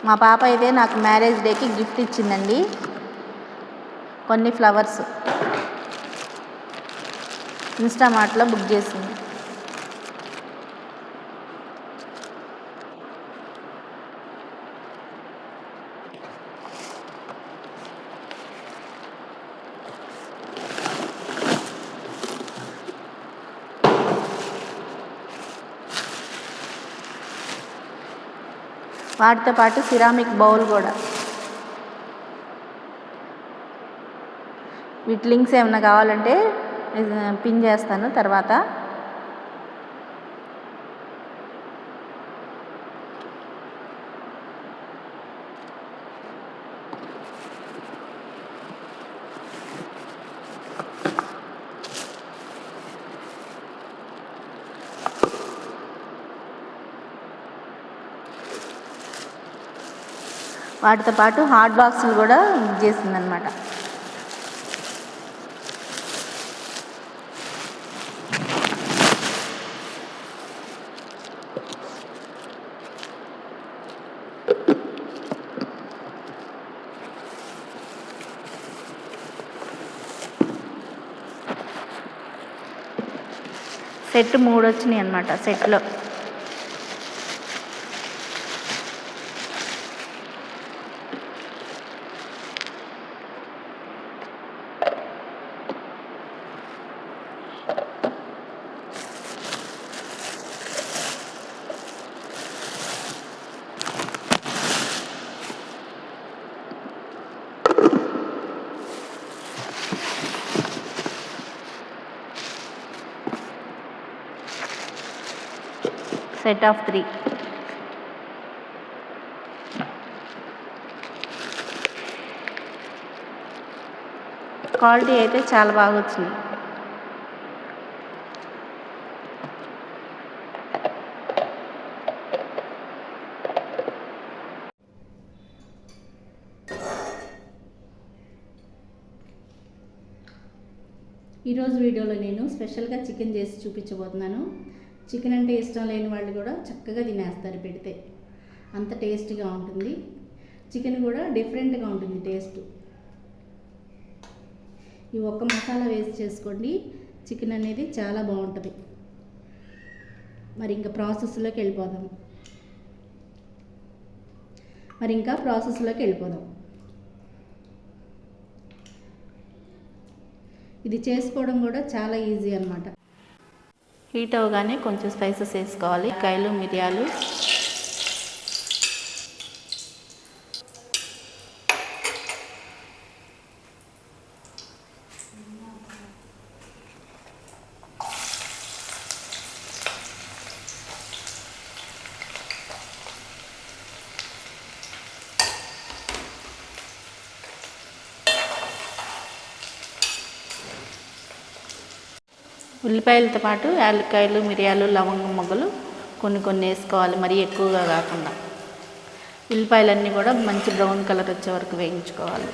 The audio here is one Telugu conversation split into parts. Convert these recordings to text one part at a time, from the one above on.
మా పాప అయితే నాకు మ్యారేజ్ డేకి గిఫ్ట్ ఇచ్చిందండి, కొన్ని ఫ్లవర్స్ ఇన్స్టామార్ట్లో బుక్ చేసింది. వాటితో పాటు సిరామిక్ బౌల్ కూడా. వీటి లింక్స్ ఏమైనా కావాలంటే పిన్ చేస్తాను తర్వాత. వాటితో పాటు హాట్ బాక్సులు కూడా బుక్ చేసిందనమాట. సెట్ 3 వచ్చినాయి అనమాట. సెట్లో సెట్ ఆఫ్ 3. క్వాలిటీ అయితే చాలా బాగా వచ్చింది. ఈరోజు వీడియోలో నేను స్పెషల్గా చికెన్ చేసి చూపించబోతున్నాను. చికెన్ అంటే ఇష్టం లేని వాళ్ళు కూడా చక్కగా తినేస్తారు పెడితే, అంత టేస్ట్గా ఉంటుంది. చికెన్ కూడా డిఫరెంట్గా ఉంటుంది టేస్ట్. ఈ ఒక్క మసాలా వేసి చేసుకోండి, చికెన్ అనేది చాలా బాగుంటుంది. మరి ఇంకా ప్రాసెస్లోకి వెళ్ళిపోదాం. ఇది చేసుకోవడం కూడా చాలా ఈజీ అన్నమాట. హీట్ అవగానే కొంచెం స్పైసెస్ వేసుకోవాలి. కాయలు, మిరియాలు, ఉల్లిపాయలతో పాటు యాలక్కాయలు, మిరియాలు, లవంగం మొగ్గలు కొన్ని వేసుకోవాలి, మరీ ఎక్కువగా కాకుండా. ఉల్లిపాయలన్నీ కూడా మంచి బ్రౌన్ కలర్ వచ్చే వరకు వేయించుకోవాలి.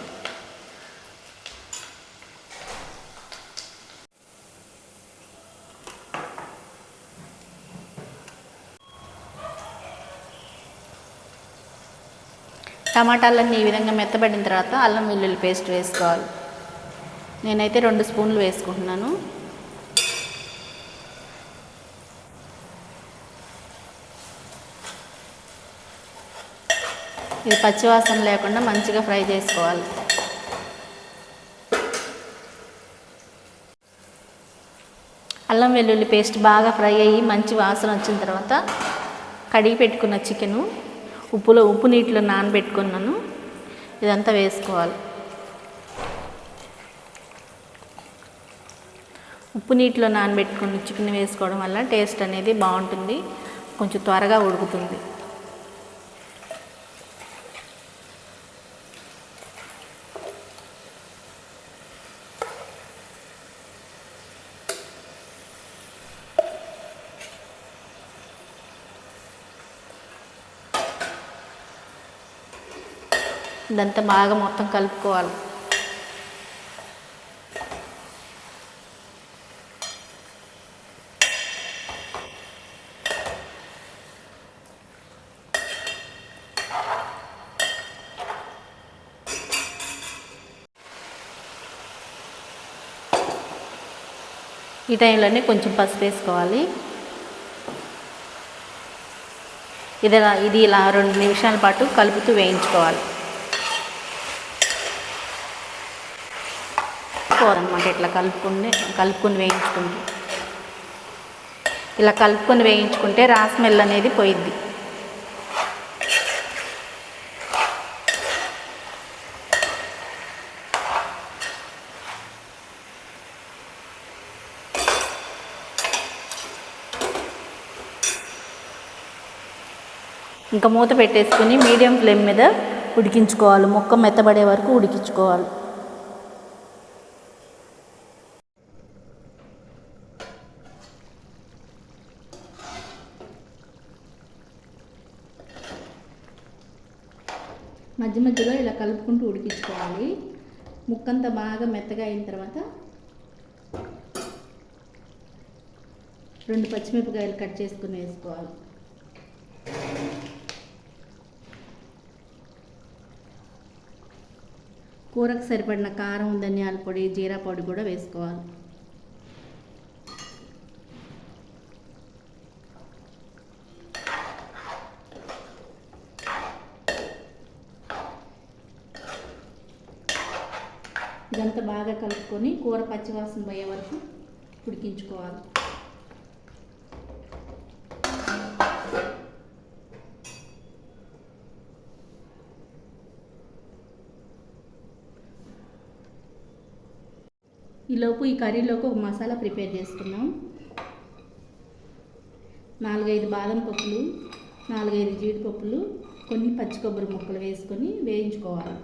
టమాటాలన్నీ ఈ విధంగా మెత్తబడిన తర్వాత అల్లం వెల్లుల్లి పేస్ట్ వేసుకోవాలి. నేనైతే 2 స్పూన్లు వేసుకుంటున్నాను. ఇది పచ్చివాసన లేకుండా మంచిగా ఫ్రై చేసుకోవాలి. అల్లం వెల్లుల్లి పేస్ట్ బాగా ఫ్రై అయ్యి మంచి వాసన వచ్చిన తర్వాత కడిగి పెట్టుకున్న చికెను ఉప్పు నీటిలో నానబెట్టుకున్నాను, ఇదంతా వేసుకోవాలి. ఉప్పు నీటిలో నానబెట్టుకున్న చికెన్ వేసుకోవడం వల్ల టేస్ట్ అనేది బాగుంటుంది, కొంచెం త్వరగా ఉడుకుతుంది. ఇదంతా బాగా మొత్తం కలుపుకోవాలి. ఈ టైంలోనే కొంచెం పసుపు వేసుకోవాలి. ఇది ఇలా 2 నిమిషాల పాటు కలుపుతూ వేయించుకోవాలి. అనమాట ఇట్లా కలుపుకొని వేయించుకుంటే, ఇలా కలుపుకొని వేయించుకుంటే రా స్మెల్ అనేది పోయిద్ది. ఇంకా మూత పెట్టేసుకుని మీడియం ఫ్లేమ్ మీద ఉడికించుకోవాలి. ముక్క మెత్తబడే వరకు ఉడికించుకోవాలి. మధ్య మధ్యలో ఇలా కలుపుకుంటూ ఉడికించుకోవాలి. ముక్కంతా బాగా మెత్తగా అయిన తర్వాత 2 పచ్చిమిరపకాయలు కట్ చేసుకుని వేసుకోవాలి. కూరకు సరిపడిన కారం, ధనియాల పొడి, జీరా పొడి కూడా వేసుకోవాలి. ఇదంతా బాగా కలుపుకొని కూర పచ్చివాసన పోయే వరకు ఉడికించుకోవాలి. ఈలోపు ఈ కర్రీలోకి ఒక మసాలా ప్రిపేర్ చేసుకున్నాం. 4-5 బాదం పప్పులు, 4-5 జీడిపప్పులు, కొన్ని పచ్చి కొబ్బరి ముక్కలు వేసుకొని వేయించుకోవాలి.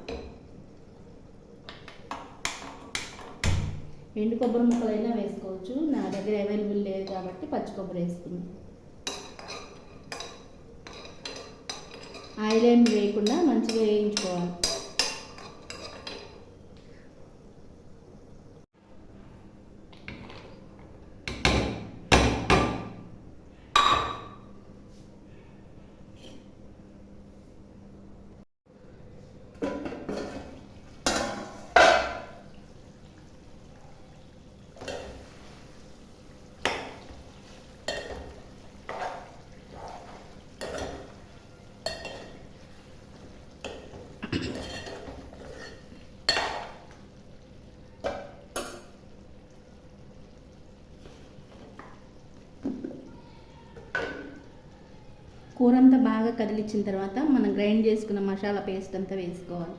ఎండు కొబ్బరి ముక్కలైనా వేసుకోవచ్చు. నా దగ్గర అవైలబుల్ లేదు కాబట్టి పచ్చి కొబ్బరి వేసుకున్నాం. ఆయిల్ ఏమి వేయకుండా మంచిగా వేయించుకోవాలి. కూర అంతా బాగా కదిలించిన తర్వాత మనం గ్రైండ్ చేసుకున్న మసాలా పేస్ట్ అంతా వేసుకోవాలి.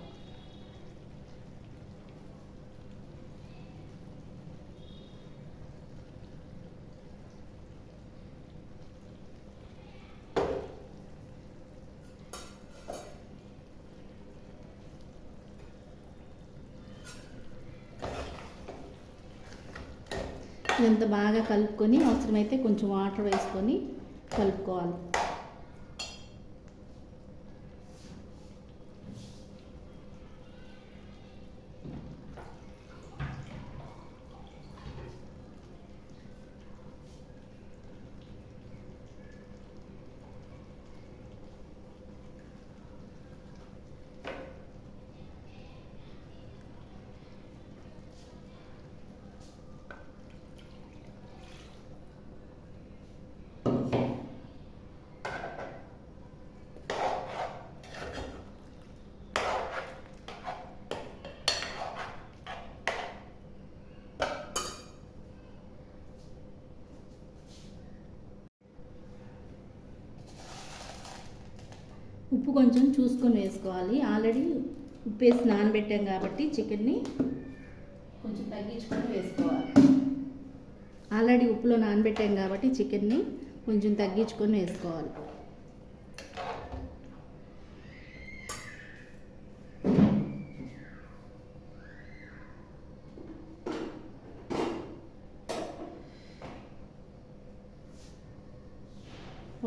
ఇదంతా బాగా కలుపుకొని అవసరమైతే కొంచెం వాటర్ వేసుకొని కలుపుకోవాలి. ఉప్పు కొంచెం చూసుకొని వేసుకోవాలి. ఆల్రెడీ ఉప్పు వేసి నానబెట్టాం కాబట్టి చికెన్ని కొంచెం తగ్గించుకొని వేసుకోవాలి. ఆల్రెడీ ఉప్పులో నానబెట్టాం కాబట్టి చికెన్ని కొంచెం తగ్గించుకొని వేసుకోవాలి.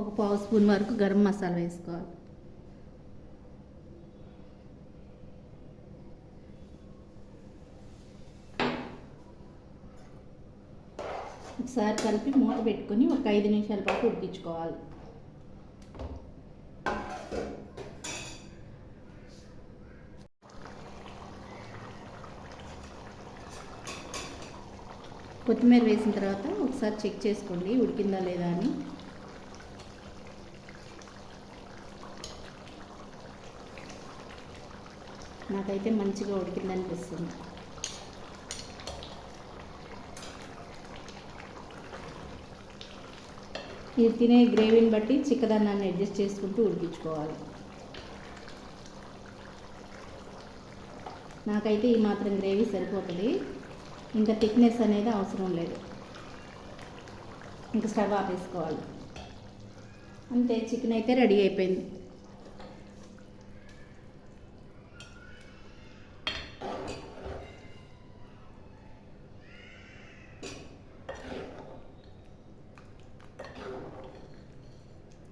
ఒక 1/2 స్పూన్ వరకు గరం మసాలా వేసుకోవాలి. ఒకసారి కలిపి మూత పెట్టుకొని ఒక 5 నిమిషాల పాటు ఉడికించుకోవాలి. కొత్తిమీర వేసిన తర్వాత ఒకసారి చెక్ చేసుకోండి ఉడికిందా లేదా అని. నాకైతే మంచిగా ఉడికిందనిపిస్తుంది. మీరు తినే గ్రేవీని బట్టి చిక్కదన్నాన్ని అడ్జస్ట్ చేసుకుంటూ ఉడికించుకోవాలి. నాకైతే ఈ మాత్రం గ్రేవీ సరిపోతుంది, ఇంకా థిక్నెస్ అనేది అవసరం లేదు. ఇంకా స్టవ్ ఆపేసుకోవాలి అంతే. చికెన్ అయితే రెడీ అయిపోయింది.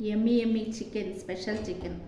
యమ్మీ యమ్మీ చికెన్, స్పెషల్ చికెన్.